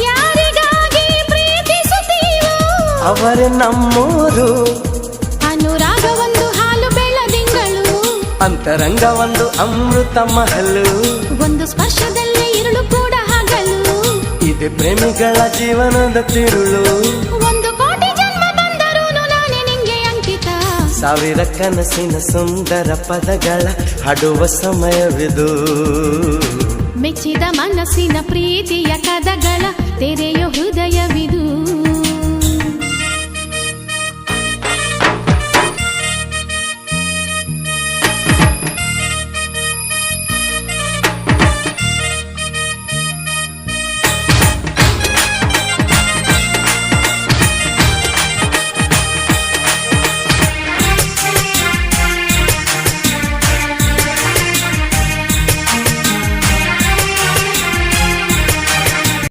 ಯಾರಿಗಾಗಿ ಪ್ರೀತಿಸುತ್ತೀವೋ ಅವರೇ ನಮ್ಮೂರು. ಅನುರಾಗ ಒಂದು ಹಾಲು ಬೆಳದಿಂಗಳು, ಅಂತರಂಗ ಒಂದು ಅಮೃತ ಮಹಲು. ಒಂದು ಸ್ಪರ್ಶದಲ್ಲೇ ഇരുಳು ಕೂಡ ಹಗಲು. ಇದೆ ಪ್ರೇಮಿಗಳ ಜೀವನದ ತಿರುಳು. ಒಂದು ಕೋಟಿ ಜನ್ಮ ಬಂದರೂ ನಾನೇ ನಿಂಗೆ ಅಂಕಿತ. ಸಾವಿರ ಕನಸಿನ ಸುಂದರ ಪದಗಳ ಹಾಡುವ ಸಮಯವಿದು. ಮೆಚ್ಚಿದ ಮನಸ್ಸಿನ ಪ್ರೀತಿಯ ಕದಗಳ ತೆರೆಯೋ